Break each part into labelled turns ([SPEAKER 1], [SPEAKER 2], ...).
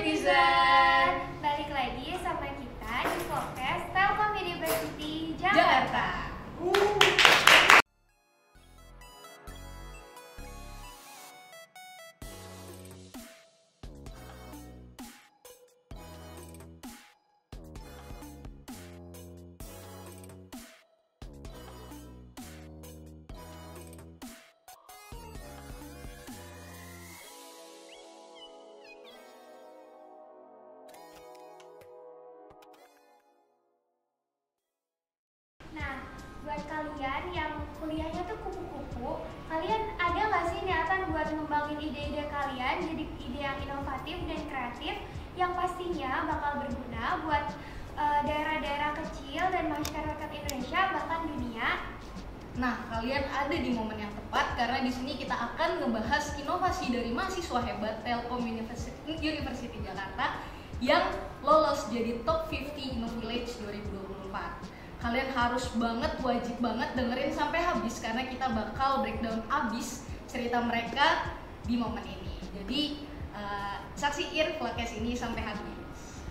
[SPEAKER 1] netizen, balik lagi sama kita di podcast Telkom University Jakarta. Nah, buat kalian yang kuliahnya tuh kupu-kupu, kalian ada nggak sih niatan buat ngembangin ide-ide kalian jadi ide yang inovatif dan kreatif yang pastinya bakal berguna buat daerah-daerah kecil dan masyarakat Indonesia bahkan dunia?
[SPEAKER 2] Nah, kalian ada di momen yang tepat karena di sini kita akan ngebahas inovasi dari mahasiswa hebat Telkom University Jakarta yang lolos jadi Top 50 Innovillage 2024. Kalian harus banget, wajib banget dengerin sampai habis karena kita bakal breakdown abis cerita mereka di momen ini. Jadi saksiin podcast ini sampai habis.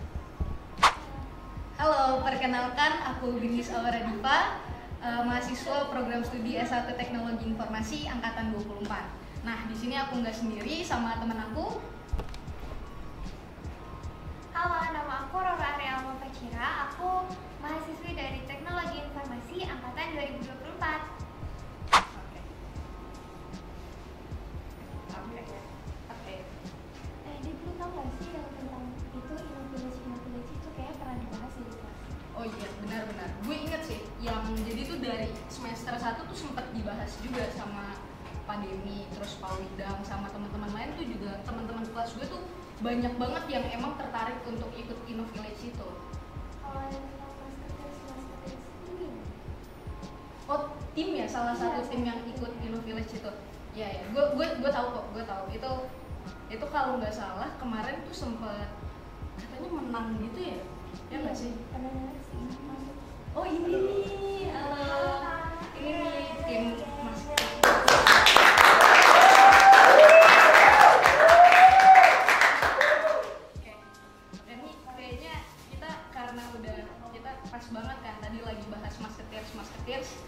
[SPEAKER 2] Halo, perkenalkan aku Binis Aura Diva, mahasiswa program studi S1 Teknologi Informasi angkatan 24. Nah, di sini aku nggak sendiri sama teman aku.
[SPEAKER 1] Halo, nama aku Rora Ariel Mufacira. Aku mahasiswi dari Teknologi Informasi angkatan 2024.
[SPEAKER 2] Oke.
[SPEAKER 1] Dia belum tahu nggak sih yang tentang itu Innovillage itu kayak pernah dibahas di kelas.
[SPEAKER 2] Oh iya, benar-benar. Gue inget sih, yang jadi tuh dari semester 1 tuh sempat dibahas juga sama Pak Demi, terus Pak Widam, sama teman-teman lain tuh juga, teman-teman kelas gue tuh banyak banget yang emang tertarik untuk ikut Innovillage itu.
[SPEAKER 1] Kalau yang tentang masker ini,
[SPEAKER 2] Oh, tim ya, salah satu tim yang ikut Innovillage itu. Iya ya, gue tahu kok, gue tahu. Itu kalau nggak salah kemarin tuh sempat katanya menang gitu ya. Ya nggak sih? Oh ini nih, halo. Ini nih tim Mas. Oke. Dan nih kayaknya kita karena kita pas banget kan tadi lagi bahas Musketeers.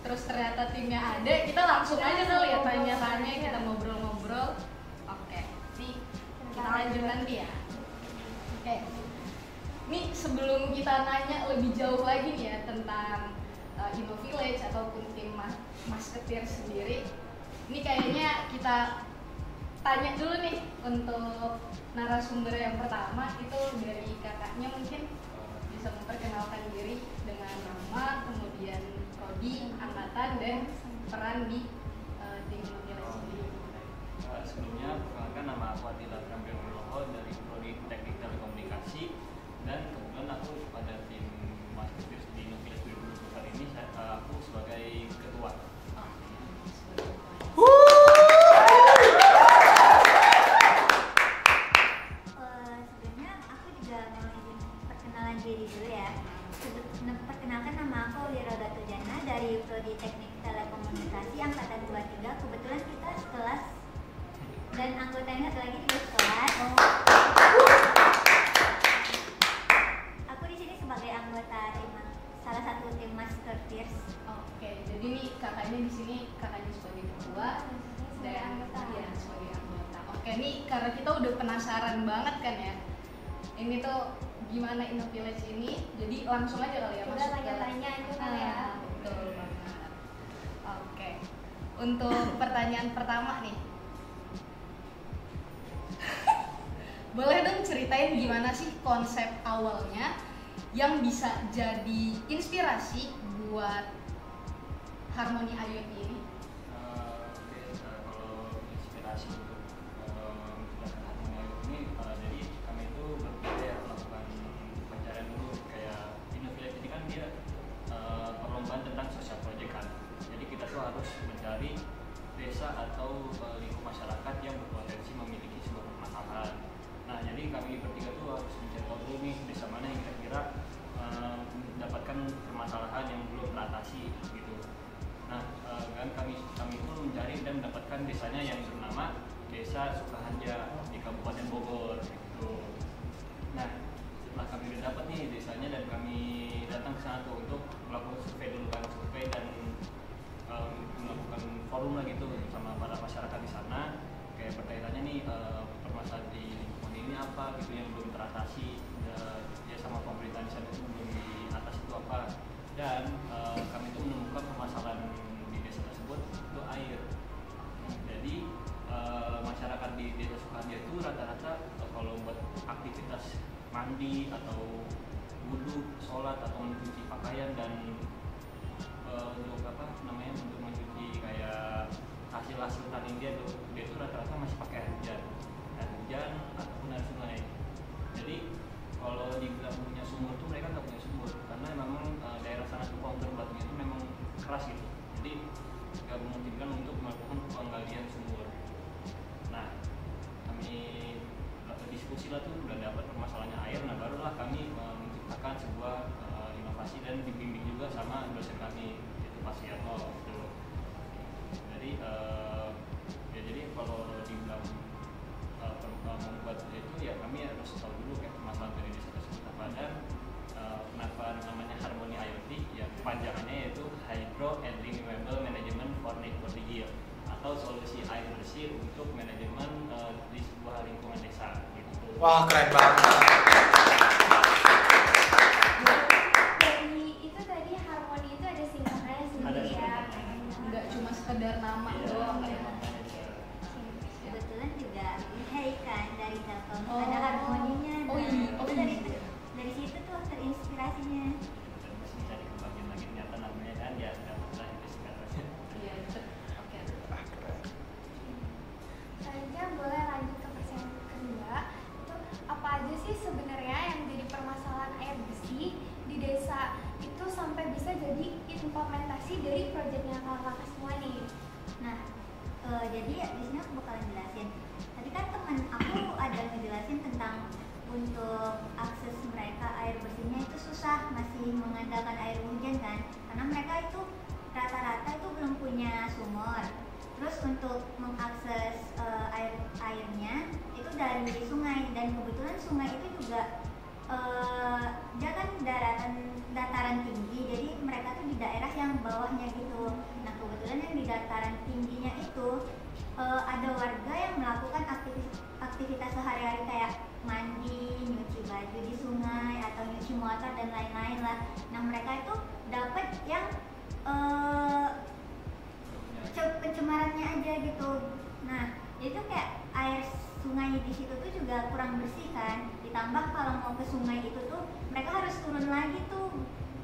[SPEAKER 2] Terus ternyata timnya ada, kita langsung aja kali ya tanya-tanya, kita ngobrol-ngobrol. Oke. Nih kita lanjut nanti ya. Oke. Nih sebelum kita nanya lebih jauh lagi nih ya tentang Innovillage ataupun tim Musketeers sendiri, ini kayaknya kita tanya dulu nih untuk narasumber yang pertama itu dari kakaknya, mungkin bisa memperkenalkan diri dengan nama, kemudian prodi, angkatan, dan peran di tim Innovillage sendiri.
[SPEAKER 3] Sebelumnya perkenalkan, nama aku Atila Kambil Nugroho dari prodi Teknik Telekomunikasi, dan kebetulan aku pada tim Musketeers di Innovillage 2024 ini aku sebagai ketua.
[SPEAKER 4] Sebelumnya aku juga mau izin perkenalan diri dulu ya. Perkenalkan, nama aku Lira Gatujana dari prodi Teknik Telekomunikasi angkatan 23. Kebetulan kita sekelas dan anggotanya satu lagi juga sekelas. Aku di sini sebagai anggota salah satu tim Musketeers.
[SPEAKER 2] Oke, jadi nih kakaknya di sini kakaknya sebagai ketua dan ya sebagai anggota. Oke, nih karena kita udah penasaran banget kan ya. Ini tuh gimana Innovillage ini, jadi langsung aja kali ya
[SPEAKER 1] udah
[SPEAKER 2] masuk
[SPEAKER 1] tanya-tanya aja kali ya.
[SPEAKER 2] Betul banget. Oke, untuk pertanyaan pertama nih, boleh dong ceritain gimana sih konsep awalnya yang bisa jadi inspirasi buat Harmoni IoT ini?
[SPEAKER 3] Kalau inspirasi untuk Harmoni IoT ini, jadi kami itu berpikir melakukan pencarian dulu, kayak Innovillage ini kan dia perlombaan tentang social project kan. Jadi kita tuh harus mencari desa atau lingkup masyarakat yang berpotensi memiliki sebuah permasalahan. Nah, jadi kami bertiga tuh harus mencari tahu dulu nih desa mana yang kira-kira mendapatkan permasalahan yang belum teratasi gitu. Nah, kan kami pun mencari dan mendapatkan desanya yang bernama Desa Sukaharja di Kabupaten Bogor gitu. sosialisasi ya sama pemerintahan di sana itu belum di atas itu apa, dan kami itu menemukan permasalahan di desa tersebut itu air. Jadi masyarakat di desa Sukaharja itu rata-rata kalau buat aktivitas mandi atau wudhu, sholat atau mencuci pakaian dan untuk untuk mencuci kayak hasil tani dia itu rata-rata masih pakai air hujan ataupun air sungai. Jadi kalau dibilang punya sumur tuh mereka nggak punya sumur karena memang daerah sana tuh kontur batunya itu memang keras gitu. Jadi nggak memungkinkan untuk melakukan penggalian sumur. Nah, kami diskusi lah tuh udah dapat permasalahannya air, nah barulah kami menciptakan sebuah inovasi dan dibimbing juga sama dosen kami yaitu Pak Siarto gitu. Jadi jadi kalau dibilang membuat itu ya kami harus tahu dulu kayak permasalahan dari desa tersebut apa, dan kenapa namanya Harmony IoT, ya panjangannya yaitu Hydro and Renewable Management for Network Yield, atau solusi air bersih untuk manajemen di sebuah lingkungan desa gitu.
[SPEAKER 5] Wah, keren banget.
[SPEAKER 1] Dari itu tadi Harmony itu ada singkatannya sendiri ya.
[SPEAKER 2] Nggak cuma sekedar nama doang ya.
[SPEAKER 4] Kebetulan juga hai kan dari Telkom
[SPEAKER 2] Oh.
[SPEAKER 4] ada harmoninya.
[SPEAKER 2] Oh iya.
[SPEAKER 4] Itu dari situ tuh terinspirasinya.
[SPEAKER 3] Dan masih bisa dikembangin lagi, ternyata namanya kan ya dapat lah itu singkatannya.
[SPEAKER 2] Iya, oke.
[SPEAKER 1] Selanjutnya boleh lanjut ke persen kedua. Itu apa aja sih sebenarnya yang jadi permasalahan air bersih di desa itu sampai bisa jadi implementasi dari proyeknya kakak semua nih.
[SPEAKER 4] Nah, jadi ya di sini aku bakalan jelasin. Tadi kan teman aku ada ngejelasin tentang untuk akses mereka air bersihnya itu susah, masih mengandalkan air hujan kan, karena mereka itu rata-rata itu belum punya sumur. Terus untuk mengakses airnya itu dari sungai, dan kebetulan sungai itu juga dia kan dataran tinggi, jadi mereka tuh di daerah yang bawahnya gitu. Nah kebetulan yang di dataran tingginya itu ada warga yang melakukan aktivitas sehari-hari kayak mandi, nyuci baju di sungai atau nyuci motor dan lain-lain lah. Nah mereka itu dapat yang pencemarannya aja gitu. Nah itu kayak air sungai di situ tuh juga kurang bersih kan. Ditambah kalau mau ke sungai itu tuh mereka harus turun lagi tuh,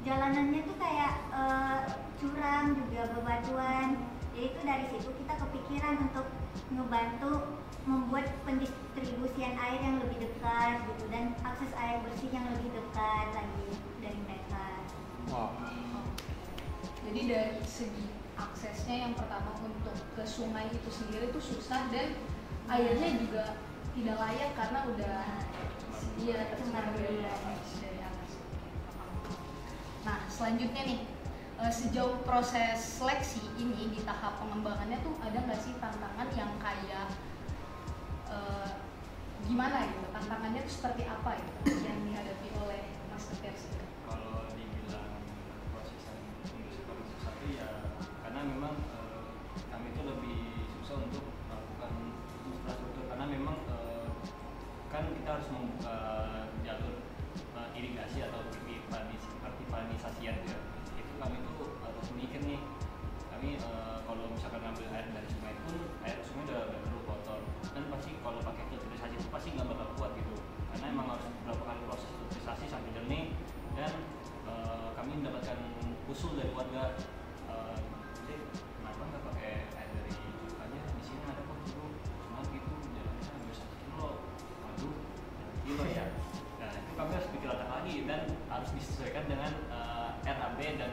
[SPEAKER 4] jalanannya tuh kayak curang juga bebatuan. Jadi itu dari situ kita kepikiran untuk ngebantu membuat pendistribusian air yang lebih dekat gitu, dan akses air bersih yang lebih dekat lagi dari mereka.
[SPEAKER 5] Wow.
[SPEAKER 2] Jadi dari segi aksesnya yang pertama untuk ke sungai itu sendiri itu susah, dan airnya juga tidak layak karena udah tercemar dari atas. Nah selanjutnya nih, sejauh proses seleksi ini di tahap pengembangannya tuh ada nggak sih tantangan yang kayak gimana gitu, tantangannya tuh seperti apa gitu yang dihadapi oleh Mas Ketias?
[SPEAKER 3] Kalau dibilang proses industri paling susah itu ya karena memang kami itu lebih susah untuk melakukan infrastruktur, karena memang kan kita harus membuka jalur irigasi atau vertikalisasian ya. Itu kami tuh harus mikir nih, kami kalau misalkan ngambil air dari sungai pun air sungai udah terlalu kotor, dan pasti kalau pakai filterisasi itu pasti nggak bakal kuat gitu, karena emang harus beberapa kali proses filterisasi sampai jernih. Dan kami mendapatkan usul dari warga, kenapa nggak pakai air dari curug aja, di sini ada kok curug, cuma gitu jalannya hampir 1 kilo, waduh 1 kilo ya. Nah itu kami harus pikir otak lagi dan harus disesuaikan dengan RAB dan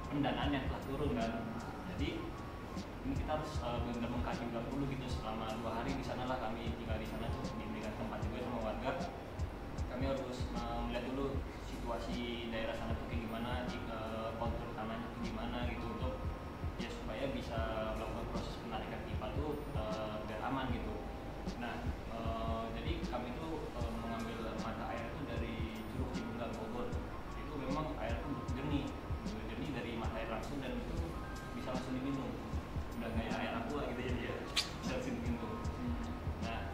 [SPEAKER 3] pendanaan yang telah turun kan. Jadi ini kita harus benar-benar mengkaji ulang dulu gitu, selama 2 hari di sana lah kami tinggal di sana tuh, diberikan tempat juga sama warga. Kami harus melihat dulu situasi daerah sana tuh kayak gimana, kontur tanahnya tuh gimana gitu, untuk ya supaya bisa melakukan proses penarikan pipa tuh biar aman gitu. Nah jadi kami tuh mengambil mata air itu dari Curug Cibunggang Bogor. Itu memang air tuh jernih dari mata air langsung, dan itu bisa langsung diminum, udah kayak air aqua gitu ya, dia bisa langsung diminum. Nah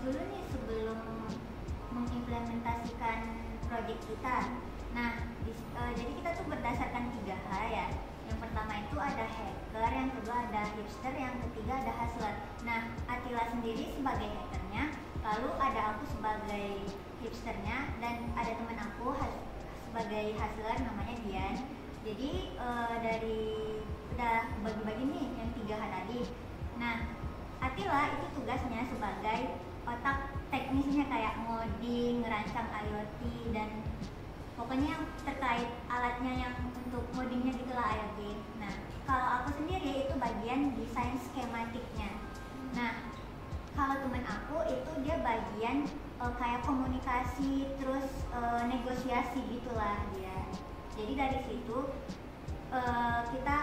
[SPEAKER 4] dulu nih sebelum mengimplementasikan project kita. Nah, jadi kita tuh berdasarkan 3 hal ya. Yang pertama itu ada hacker, yang kedua ada hipster, yang ketiga ada hustler. Nah, Atila sendiri sebagai hackernya, lalu ada aku sebagai hipsternya, dan ada teman aku sebagai hustler namanya Dian. Jadi dari udah bagi-bagi nih yang 3 hal tadi. Nah, Atila itu tugasnya sebagai otak teknisnya kayak ngoding, ngerancang IoT, dan pokoknya yang terkait alatnya yang untuk ngodingnya gitulah IoT. Nah, kalau aku sendiri itu bagian desain skematiknya. Nah, kalau teman aku itu dia bagian kayak komunikasi terus negosiasi gitulah dia. Jadi dari situ kita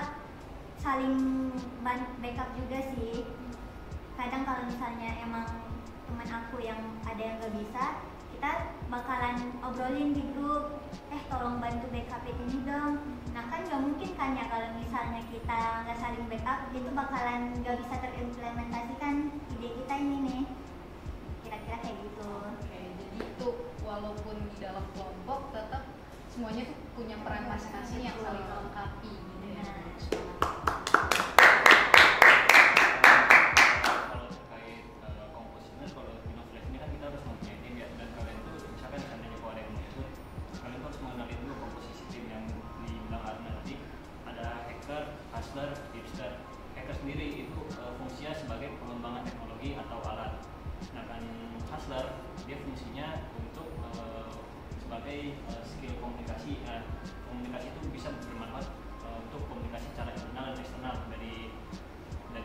[SPEAKER 4] saling backup juga sih. Kadang kalau misalnya emang teman aku yang ada yang nggak bisa, kita bakalan obrolin di grup, tolong bantu backup ini dong. Nah kan nggak mungkin kan ya kalau misalnya kita nggak saling backup, itu bakalan nggak bisa terimplementasikan ide kita ini nih. Kira-kira kayak gitu.
[SPEAKER 2] Oke, jadi itu walaupun di dalam kelompok tetap semuanya tuh punya peran masing-masing yang saling melengkapi gitu ya.
[SPEAKER 3] Hipster. Hacker sendiri itu fungsinya sebagai pengembangan teknologi atau alat. Sedangkan hustler dia fungsinya untuk sebagai skill komunikasi. Komunikasi itu bisa bermanfaat untuk komunikasi secara internal dan eksternal dari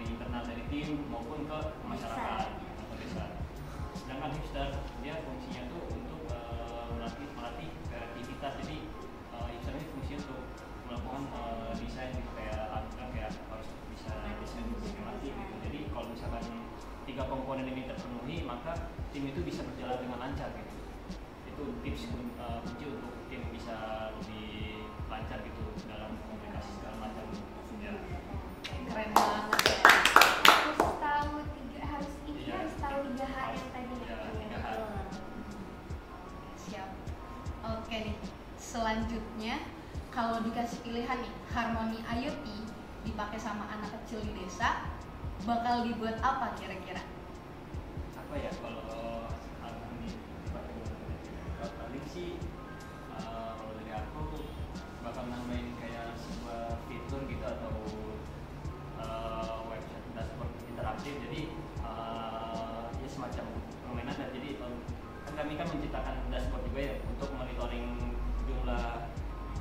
[SPEAKER 3] internal dari tim maupun ke masyarakat atau desa. Sedangkan hipster dia fungsinya tuh untuk melatih kreativitas. Jadi hipster ini fungsinya untuk melakukan desain gitu, kayak harus bisa desain skematik gitu. Jadi kalau misalkan 3 komponen ini terpenuhi, maka tim itu bisa berjalan dengan lancar gitu. Itu tips kunci untuk tim bisa lebih lancar gitu dalam komunikasi segala macam ya.
[SPEAKER 2] Keren banget.
[SPEAKER 1] Harus tahu harus tahu 3 hal yang tadi
[SPEAKER 3] ya. 3 hal.
[SPEAKER 2] Siap. Oke nih. Selanjutnya kalau dikasih pilihan nih, Harmoni IoT dipakai sama anak kecil di desa, bakal dibuat apa kira-kira?
[SPEAKER 3] Apa ya kalau Harmoni paling sih kalau dari aku bakal nambahin kayak sebuah fitur gitu atau website dashboard interaktif. Jadi ya semacam permainan. Jadi kan kami menciptakan dashboard juga ya untuk monitoring jumlah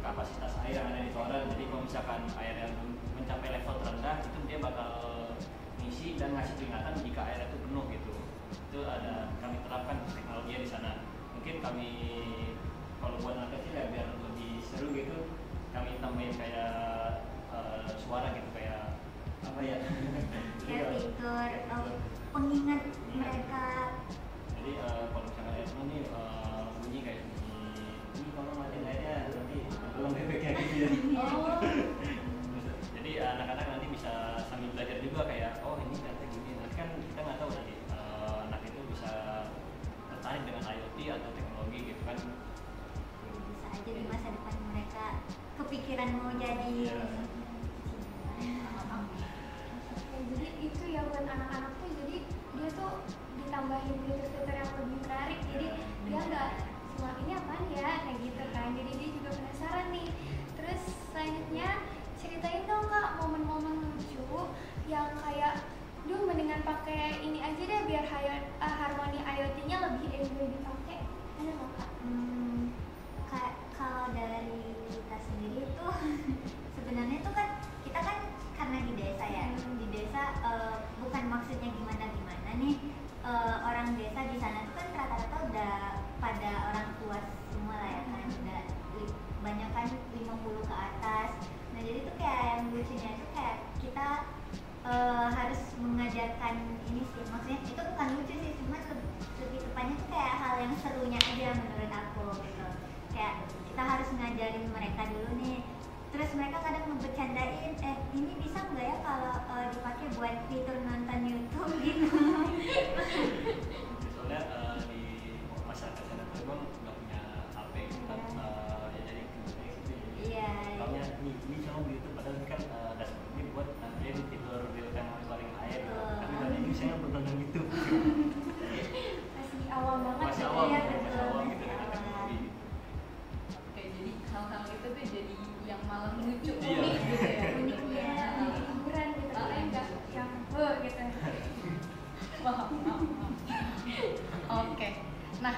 [SPEAKER 3] kapasitas air yang ada di toren. Jadi kalau misalkan air yang mencapai level terendah, itu dia bakal ngisi dan ngasih peringatan jika air itu penuh gitu. Itu ada kami terapkan teknologinya di sana. Mungkin kami kalau buat anak kecil ya biar lebih seru gitu, kami tambahin kayak suara gitu, kayak apa ya?
[SPEAKER 4] Kayak fitur pengingat mereka.
[SPEAKER 3] Jadi kalau misalkan air penuh nih bunyi kayak ini kalau matiin airnya nanti tolong bebeknya gitu ya.
[SPEAKER 2] Oh.
[SPEAKER 3] Jadi anak-anak nanti bisa sambil belajar juga kayak ini ternyata gini. Nanti kan kita nggak tahu nanti anak itu bisa tertarik dengan IoT atau teknologi gitu kan.
[SPEAKER 4] Bisa aja di masa depan mereka kepikiran mau jadi.
[SPEAKER 1] Jadi itu ya buat anak-anak tuh, jadi dia tuh ditambahin fitur-fitur yang lebih menarik. Jadi dia nggak semua ini apaan ya kayak gitu kan. Jadi dia juga penasaran nih. Terus selanjutnya ceritain dong Kak momen-momen lucu yang kayak mendingan pakai ini aja deh biar Harmoni IoT-nya lebih enjoy dipakai. Ada nggak Kak?
[SPEAKER 4] Kalau dari kita sendiri tuh sebenarnya tuh kan kita kan karena di desa ya. Di desa bukan maksudnya gimana-gimana nih. Orang desa di sana tuh kan rata-rata udah pada orang tua semua lah ya kan, udah banyak kan 50 ke atas. Nah jadi tuh kayak yang lucunya itu kayak kita harus mengajarkan ini sih, maksudnya itu bukan lucu sih, cuma lebih tepatnya tuh kayak hal yang serunya aja menurut aku gitu. Kayak kita harus ngajarin mereka dulu nih, terus mereka kadang ngebercandain, ini bisa nggak ya kalau dipakai buat fitur nonton YouTube gitu.
[SPEAKER 3] Soalnya saya nggak pernah nonton gitu.
[SPEAKER 1] Masih awam banget
[SPEAKER 3] Masih
[SPEAKER 1] gitu
[SPEAKER 3] awam,
[SPEAKER 1] ya.
[SPEAKER 3] masih awam gitu dengan teknologi.
[SPEAKER 2] Oke, jadi hal-hal itu tuh jadi yang malah lucu
[SPEAKER 3] Iya.
[SPEAKER 2] unik gitu ya.
[SPEAKER 1] Uniknya jadi hiburan gitu kan enggak yang gitu.
[SPEAKER 2] Paham. Oke. Nah,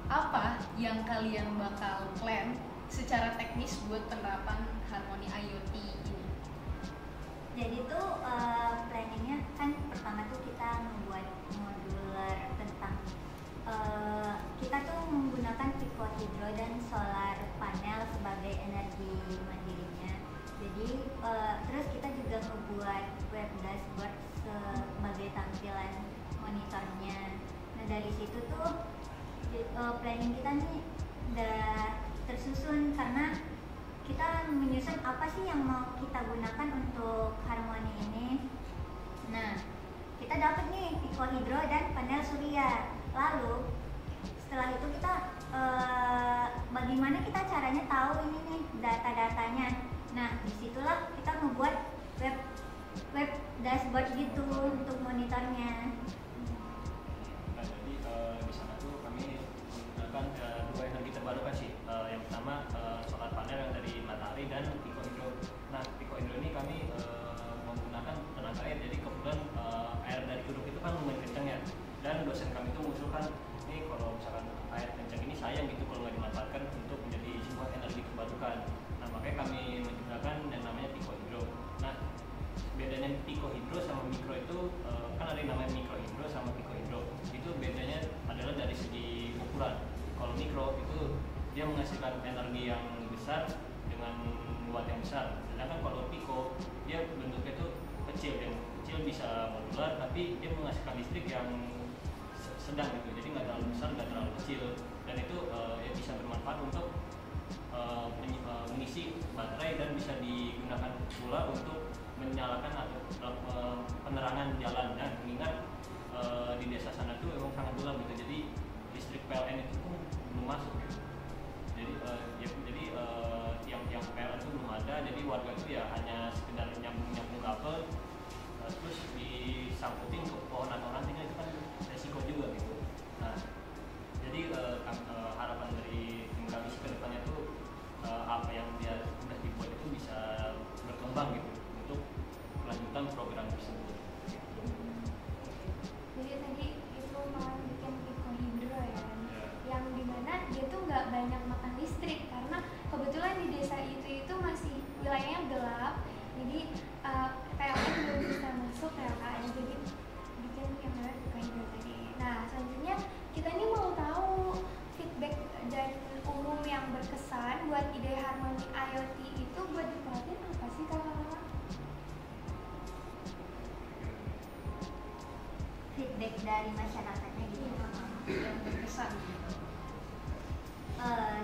[SPEAKER 2] apa yang kalian bakal plan secara teknis buat penerapan Harmony IoT ini?
[SPEAKER 4] Jadi tuh planningnya kan pertama tuh kita membuat modular tentang kita tuh menggunakan pico hidro dan solar panel sebagai energi mandirinya. Jadi terus kita juga membuat web dashboard sebagai tampilan monitornya. Nah dari situ tuh planning kita nih udah tersusun karena kita menyusun apa sih yang mau kita gunakan untuk Harmony ini. Nah, kita dapat nih pico hidro dan panel surya. Lalu setelah itu kita bagaimana kita caranya tahu ini nih data-datanya. Nah, disitulah kita membuat web dashboard gitu untuk monitornya.
[SPEAKER 3] Nah, jadi di sana tuh kami menggunakan dua energi terbarukan sih. Yang pertama solar panel yang dari matahari dan pico hidro. Nah, pico hidro ini kami menggunakan tenaga air. Jadi kebetulan air dari curug itu kan lumayan kencang ya. Dan dosen kami itu mengusulkan, ini kalau misalkan air kencang ini sayang gitu kalau nggak dimanfaatkan untuk menjadi sebuah energi terbarukan. Nah, makanya kami menggunakan yang namanya pico hidro. Nah, bedanya pico hidro sama mikro itu kan ada yang namanya mikro hidro sama pico hidro. Itu bedanya adalah dari segi ukuran. Kalau mikro itu dia menghasilkan energi yang besar dengan watt yang besar. Sedangkan kalau pico dia bentuknya itu kecil, yang kecil bisa modular tapi dia menghasilkan listrik yang sedang gitu. Jadi nggak terlalu besar, nggak terlalu kecil, dan itu ya bisa bermanfaat untuk mengisi baterai dan bisa digunakan pula untuk menyalakan atau penerangan jalan. Nah, mengingat di desa sana tuh memang sangat gelap gitu, jadi listrik PLN itu pun belum masuk gitu. Jadi tiang PLN itu belum ada, jadi warga itu ya hanya sekedar nyambung kabel terus disangkutin ke pohon atau ranting, itu kan resiko juga gitu. Nah, jadi harapan dari tim kami ke depannya tuh apa yang dia sudah dibuat itu bisa berkembang gitu untuk kelanjutan program tersebut.
[SPEAKER 1] Jadi tadi itu mau bikin pico hidro ya, yang dimana dia tuh nggak banyak makan listrik karena kebetulan di desa itu masih wilayahnya gelap, jadi PLN belum bisa masuk ya kak, jadi bikin yang namanya pico hidro tadi. Nah selanjutnya kita ini mau tahu feedback dan umum yang berkesan buat ide Harmony IoT itu buat diterapin apa sih kakak?
[SPEAKER 4] Feedback dari masyarakatnya gitu.
[SPEAKER 2] Yang berkesan.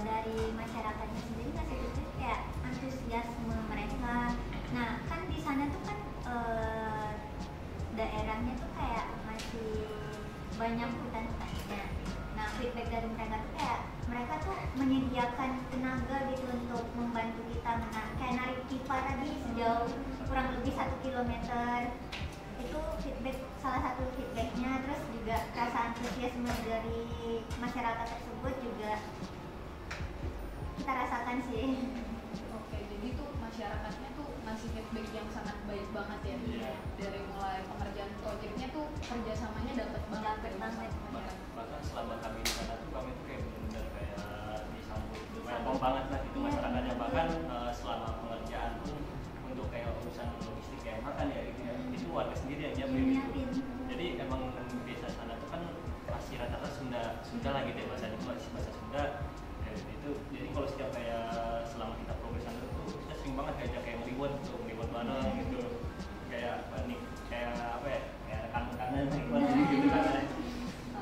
[SPEAKER 4] Dari masyarakatnya sendiri masih itu kayak antusiasme mereka. Nah kan di sana tuh kan daerahnya tuh kayak masih banyak hutan-hutannya. Nah feedback dari mereka tuh kayak mereka tuh menyediakan tenaga gitu untuk membantu kita kayak narik pipa tadi sejauh kurang lebih 1 kilometer. Itu feedback, salah satu feedbacknya. Terus juga rasa antusiasme dari masyarakat tersebut juga kita rasakan sih.
[SPEAKER 2] Oke, jadi tuh masyarakatnya tuh ngasih feedback yang sangat baik banget ya.
[SPEAKER 3] Iya.
[SPEAKER 2] Dari mulai pengerjaan proyeknya tuh kerjasamanya dapat banget.
[SPEAKER 4] Dapet banget.
[SPEAKER 3] Bahkan selama kami di sana tuh kami tuh kayak benar-benar kayak disambut
[SPEAKER 4] Disambut.
[SPEAKER 3] welcome banget lah gitu
[SPEAKER 4] Iya,
[SPEAKER 3] masyarakatnya.
[SPEAKER 4] betul.
[SPEAKER 3] Bahkan selama pengerjaan pun untuk kayak urusan logistik kayak makan ya gitu ya, itu warga sendiri yang nyiapin gitu.
[SPEAKER 4] Nyiapin.
[SPEAKER 3] Jadi emang desa sana tuh kan masih rata-rata Sunda lah gitu ya, bahasanya itu masih bahasa Sunda ya, itu. Jadi kalau setiap kayak selama kita progres sana tuh kita sering banget kayak ngeribut bareng gitu, kayak panik kayak apa ya, kayak rekan-rekanan gitu kan,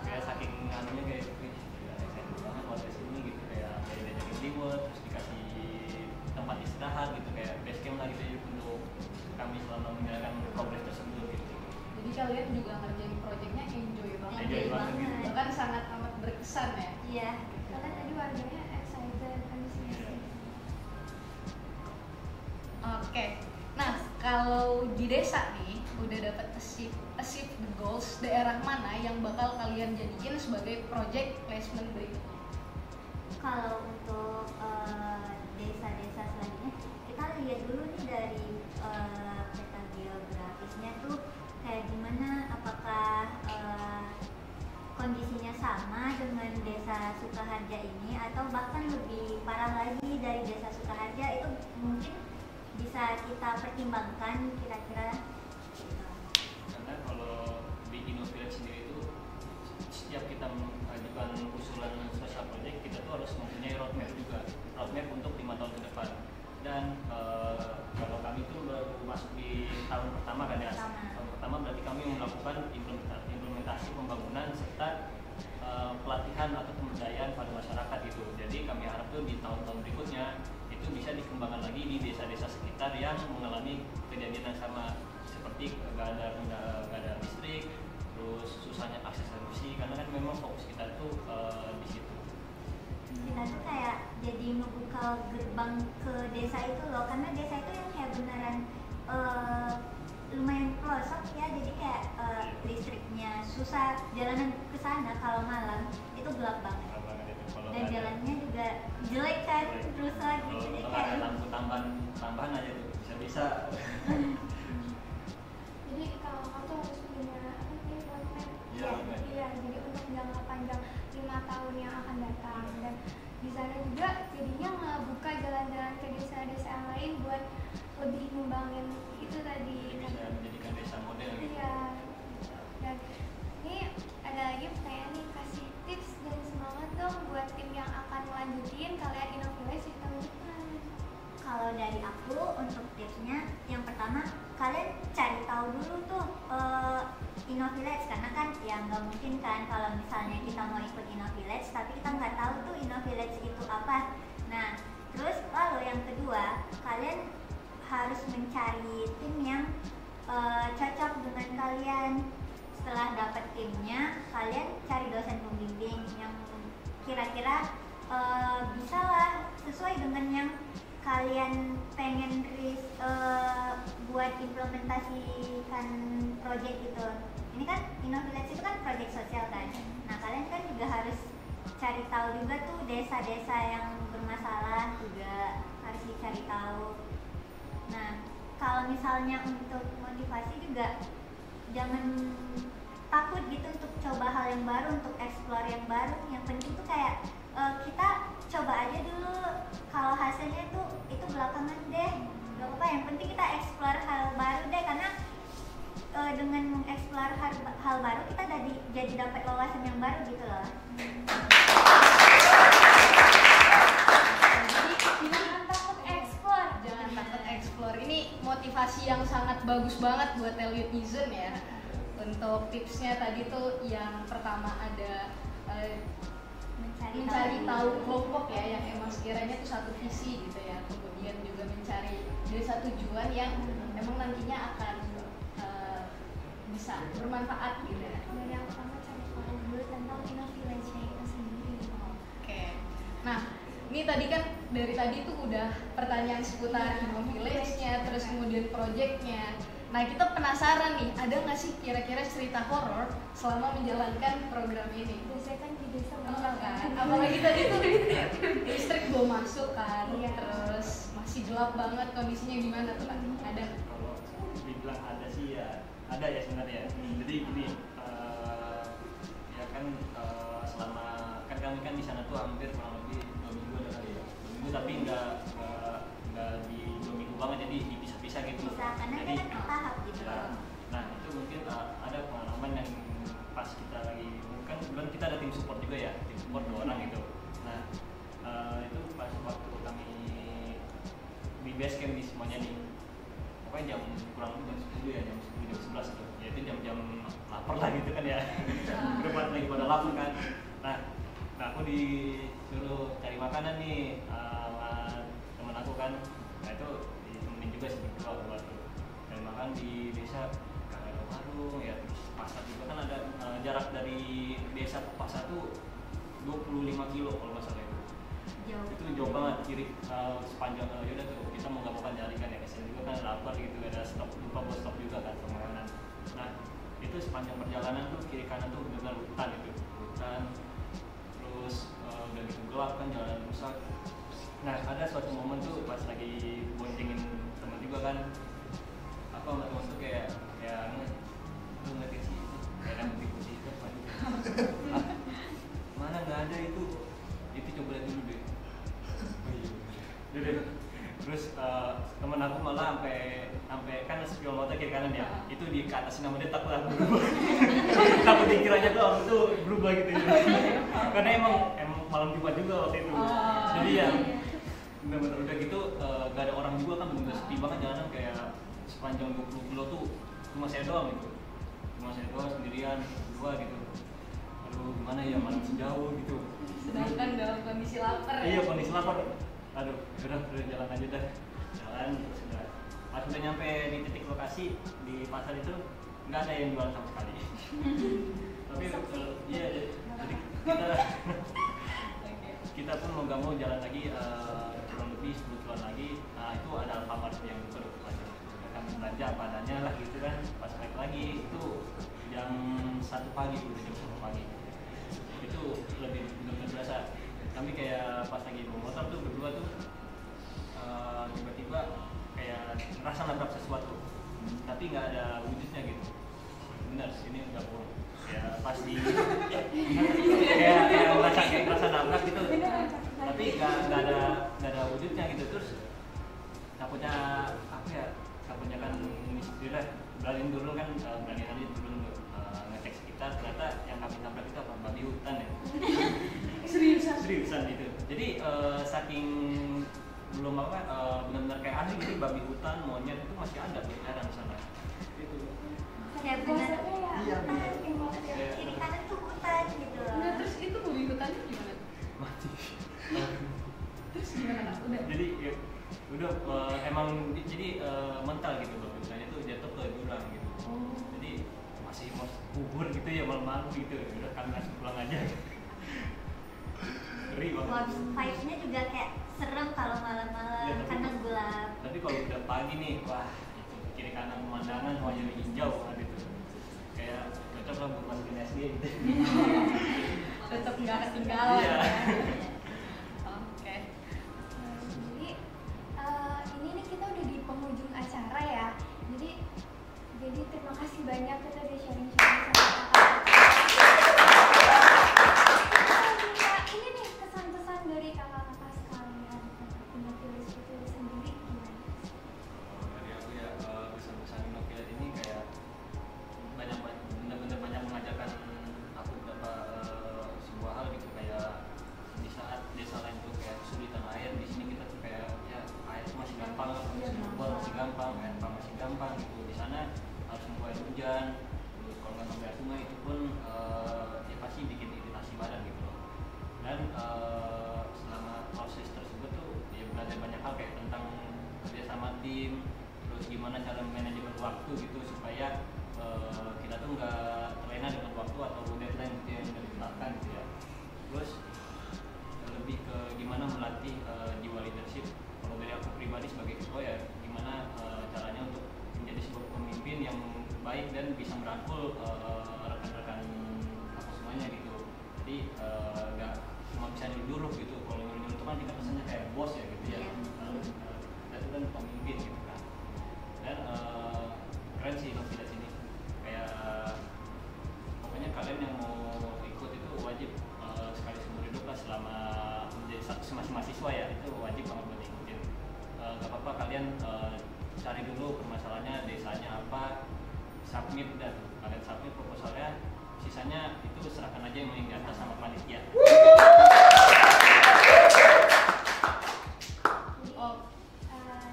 [SPEAKER 3] kayak saking anunya kayak excited banget warga sini gitu, kayak diajakin ribut terus dikasih tempat istirahat gitu, kayak base camp lah gitu ya, untuk kami selama menjalankan progres tersebut gitu.
[SPEAKER 2] Jadi kalian juga ngerjain proyeknya enjoy banget.
[SPEAKER 3] Enjoy banget gitu.
[SPEAKER 2] Bahkan sangat amat berkesan ya.
[SPEAKER 4] Iya.
[SPEAKER 1] Karena tadi warganya excited antusias.
[SPEAKER 2] Oke. Nah, kalau di desa nih, udah dapat achieve the goals, daerah mana yang bakal kalian jadiin sebagai project placement berikutnya?
[SPEAKER 4] Kalau untuk desa-desa selanjutnya, kita lihat dulu nih dari peta geografisnya tuh kayak gimana, apakah kondisinya sama dengan desa Sukaharja ini atau bahkan lebih parah lagi dari desa Sukaharja. Itu mungkin bisa kita pertimbangkan kira-kira.
[SPEAKER 3] Karena kalau di InnoVillage sendiri itu setiap kita mengajukan usulan social project, kita tuh harus mempunyai roadmap untuk 5 tahun ke depan. Dan kalau kami tuh baru masuk di tahun pertama kan ya. Tahun pertama berarti kami melakukan implementasi pembangunan serta pelatihan atau pemberdayaan pada masyarakat itu. Jadi kami harap tuh di tahun-tahun berikutnya itu bisa dikembangkan lagi di desa-desa sekitar yang mengalami kejadian yang sama, seperti nggak ada listrik, terus susahnya akses air bersih, karena kan memang fokus kita tuh di situ.
[SPEAKER 4] Kita tuh kayak jadi membuka gerbang ke desa itu loh, karena desa itu yang kayak beneran lumayan pelosok ya, jadi kayak listriknya susah, jalanan ke sana kalau malam itu gelap banget. Dan jalannya juga jelek kan, rusak gitu. Jadi
[SPEAKER 3] Kalau
[SPEAKER 4] kayak
[SPEAKER 3] ada lampu tambahan aja tuh bisa-bisa.
[SPEAKER 1] Jadi kalau kamu tuh harus punya apa sih roadmap?
[SPEAKER 3] Iya, roadmap.
[SPEAKER 1] Iya, jadi untuk jangka panjang 5 tahun yang akan datang. Dan di sana juga jadinya ngebuka jalan-jalan ke desa-desa yang lain buat lebih ngembangin itu tadi.
[SPEAKER 3] Bisa menjadikan desa model gitu.
[SPEAKER 1] Iya. Dan ini ada lagi pertanyaan nih, kasih tips dan semangat dong buat tim yang akan melanjutin kalian InnoVillage di tahun depan.
[SPEAKER 4] kalau dari aku untuk tipsnya, yang pertama kalian cari tahu dulu tuh InnoVillage, karena kan ya nggak mungkin kan kalau misalnya kita mau ikut InnoVillage tapi kita nggak tahu tuh InnoVillage itu apa. Nah terus lalu yang kedua, kalian harus mencari tim yang cocok dengan kalian. Setelah dapat timnya, kalian cari dosen pembimbing yang kira-kira bisa lah sesuai dengan yang kalian pengen buat implementasikan project itu. Ini kan InnoVillage itu kan project sosial kan. Nah kalian kan juga harus cari tahu juga tuh desa-desa yang bermasalah, juga harus dicari tahu. Nah kalau misalnya untuk motivasi juga jangan takut gitu untuk coba hal yang baru, untuk explore yang baru. Yang penting tuh kayak kita coba aja dulu, kalau hasilnya itu belakangan deh, gak apa-apa, yang penting kita explore hal baru deh, karena dengan mengeksplor hal baru kita jadi dapat wawasan yang baru gitu loh.
[SPEAKER 1] Jangan takut explore.
[SPEAKER 2] Jangan takut explore. Ini motivasi yang sangat bagus banget buat Elite-izen ya. Untuk tipsnya tadi tuh yang pertama ada mencari tahu kelompok ya yang emang sekiranya tuh satu visi gitu ya. Kemudian juga mencari desa tujuan yang emang nantinya akan bisa bermanfaat gitu ya.
[SPEAKER 1] Dan yang pertama cari tahu dulu tentang InnoVillage-nya itu sendiri.
[SPEAKER 2] Oke. Nah, ini tadi kan dari tadi tuh udah pertanyaan seputar InnoVillage-nya, terus kemudian project-nya. Nah, kita penasaran nih, ada nggak sih kira-kira cerita horor selama menjalankan program ini?
[SPEAKER 1] Biasanya kan di desa
[SPEAKER 2] Enggak kan? Apalagi tadi tuh listrik belum masuk kan,
[SPEAKER 1] Iya.
[SPEAKER 2] terus masih gelap banget, kondisinya gimana tuh kan? Ada?
[SPEAKER 3] Kalau dibilang ada sih ya ada ya sebenarnya. Jadi gini, ya kan selama kan kami kan di sana tuh hampir kurang lebih 2 minggu ada kali ya. 2 minggu tapi nggak di 2 minggu banget, jadi dipisah-pisah gitu.
[SPEAKER 4] Bisa, karena
[SPEAKER 3] Jadi,
[SPEAKER 4] kita kan tahap gitu
[SPEAKER 3] ya,
[SPEAKER 4] loh.
[SPEAKER 3] nah itu mungkin ada pengalaman yang pas kita lagi, kan kebetulan kita ada tim support juga ya, tim support 2 orang gitu. Nah itu pas waktu kami di base camp di semuanya nih, pokoknya jam kurang lebih jam 10 ya, jam 10 jam 11 itu ya, itu jam-jam lapar lah gitu kan ya. Udah lagi pada lapar kan. Nah aku disuruh cari makanan nih sama teman aku kan. Nah itu ditemenin juga sih berdua tuh. Cari makan di desa, kan ada warung ya, terus pasar juga kan ada jarak dari desa ke pasar tuh 25 kilo kalau nggak salah itu.
[SPEAKER 4] Jauh.
[SPEAKER 3] Itu jauh banget kiri sepanjang yaudah tuh kita mau nggak mau kan jalan kan ya kesian juga kan lapar gitu ada stop lupa buat stop juga kan sama kanan. Nah itu sepanjang perjalanan tuh kiri kanan tuh benar hutan itu hutan terus udah gitu gelap kan jalan rusak. Nah ada suatu momen tuh pas lagi boncengin teman juga kan apa sama teman tuh kayak lu ngerti sih kayak rambut putih itu apa gitu. Mana nggak ada itu coba lihat dulu deh. Deh. Terus temen aku malah sampai kan spion motor kiri kanan ya itu di ke atas nama dia takut aku berubah. Takut dikiranya tuh aku tuh berubah gitu. Karena emang malam Jumat juga waktu itu. Jadi ya bener-bener udah gitu gak ada orang juga kan bener-bener sepi banget jalanan kayak sepanjang 20 kilo tuh cuma saya doang gitu. Cuma saya doang sendirian berdua gitu. Aduh gimana ya malam sejauh gitu.
[SPEAKER 2] Sedangkan dalam kondisi lapar.
[SPEAKER 3] Iya kondisi lapar. Aduh udah jalan aja dah. Jalan terus udah. Pas udah nyampe di titik lokasi di pasar itu nggak ada yang jualan sama sekali. Tapi iya jadi kita pun mau nggak mau jalan lagi kurang lebih 10 kilo lagi. Nah itu ada Alfamart yang buka kami belanja apa adanya lah gitu kan. Pas balik lagi itu jam 1 pagi udah jam 1 pagi. Itu lebih benar-benar berasa. Kami kayak pas lagi bawa motor tuh berdua tuh tiba-tiba kayak ngerasa nabrak sesuatu tapi nggak ada wujudnya gitu. Benar ini nggak bohong ya pasti kayak ngerasa nabrak gitu tapi nggak ada wujudnya gitu. Terus takutnya apa ya takutnya kan berani dulu kan berani tadi dulu ngecek sekitar ternyata yang kami nabrak itu apa babi hutan ya. Seriusan itu. Jadi saking belum benar-benar kayak asli jadi babi hutan monyet itu masih ada berkeliaran di sana. Itu.
[SPEAKER 4] Kayak benar.
[SPEAKER 1] Iya.
[SPEAKER 4] Kiri kanan tuh hutan gitu.
[SPEAKER 2] Nah, terus itu babi hutannya gimana?
[SPEAKER 3] Mati.
[SPEAKER 2] Terus gimana? Udah.
[SPEAKER 3] Jadi ya, udah emang jadi mental gitu babi hutannya tuh jatuh ke jurang gitu.
[SPEAKER 2] Oh.
[SPEAKER 3] Jadi masih mau kubur gitu ya malam-malam gitu. Udah kami langsung pulang aja. Ngeri banget.
[SPEAKER 4] Wah, vibe-nya juga kayak serem kalau malam-malam
[SPEAKER 3] Ya,
[SPEAKER 4] karena gelap.
[SPEAKER 3] Tapi kalau udah pagi nih, wah kiri kanan pemandangan semuanya hijau gitu. Kayak cocok lah buat masukin SD gitu.
[SPEAKER 2] Tetap nggak ketinggalan.
[SPEAKER 3] Iya.
[SPEAKER 2] Oke.
[SPEAKER 1] Jadi ini nih kita udah di penghujung acara ya. Jadi terima kasih banyak kita udah sharing-sharing sama kakak. Ini nih kesan-kesan dari kakak-kakak sekalian punya tulis sendiri gimana?
[SPEAKER 3] Dari aku ya pesan-pesan Inovilat ini kayak benar-benar banyak mengajarkan aku beberapa sebuah hal gitu kayak di saat desa lain tuh kayak kesulitan air di sini kita tuh kayak ya air masih gampang sumber masih gampang air pump masih gampang gitu. Di sana harus nunggu air hujan terus kalau nggak nunggu air sungai itu pun ya pasti bikin iritasi badan gitu loh. Dan selama proses tersebut tuh ya belajar banyak hal kayak tentang kerjasama tim terus gimana cara manajemen waktu gitu supaya kita tuh nggak terlena dengan waktu atau deadline gitu yang sudah ditetapkan gitu ya. Terus lebih ke gimana melatih jiwa leadership. Kalau dari aku pribadi sebagai ketua ya gimana caranya untuk menjadi sebuah pemimpin yang baik dan bisa merangkul rekan-rekan aku semuanya gitu. Jadi nggak cuma bisa nyuruh gitu. Kalau nyuruh itu kan kita pesannya kayak bos ya gitu ya. Kita itu kan pemimpin gitu kan. Dan keren sih Inovilat ini. Kayak pokoknya kalian yang mau ikut itu wajib sekali seumur hidup lah selama menjadi masih mahasiswa ya itu wajib banget buat ikutin. Gak apa-apa kalian cari dulu permasalahannya desanya apa, submit dan kalian submit proposalnya, sisanya itu serahkan aja yang di atas sama panitia.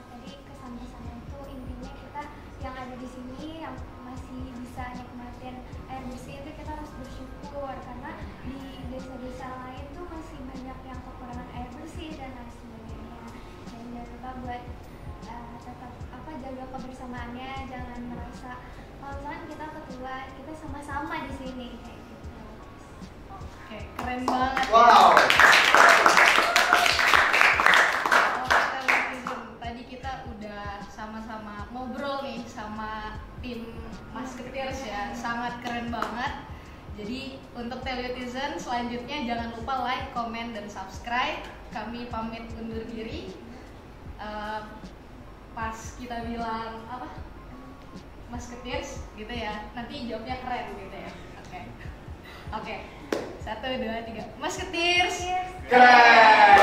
[SPEAKER 1] Tadi kesan-kesannya itu intinya kita yang ada di sini yang masih bisa nikmatin air bersih itu kita harus bersyukur karena di desa-desa lain tuh masih banyak yang kekurangan air bersih dan lain sebagainya. Dan jangan lupa buat tetap jaga kebersamaannya, jangan merasa kalau misalkan kita ketua kita sama-sama di sini kayak gitu.
[SPEAKER 2] Oke, keren banget.
[SPEAKER 5] Wow.
[SPEAKER 2] Ya. sama tim Musketeers ya, sangat keren banget. Jadi untuk Teletizen selanjutnya jangan lupa like, comment, dan subscribe. Kami pamit undur diri. Pas kita bilang apa Musketeers gitu ya, nanti jawabnya keren gitu ya. Oke. 1, 2, 3 Musketeers
[SPEAKER 5] Keren.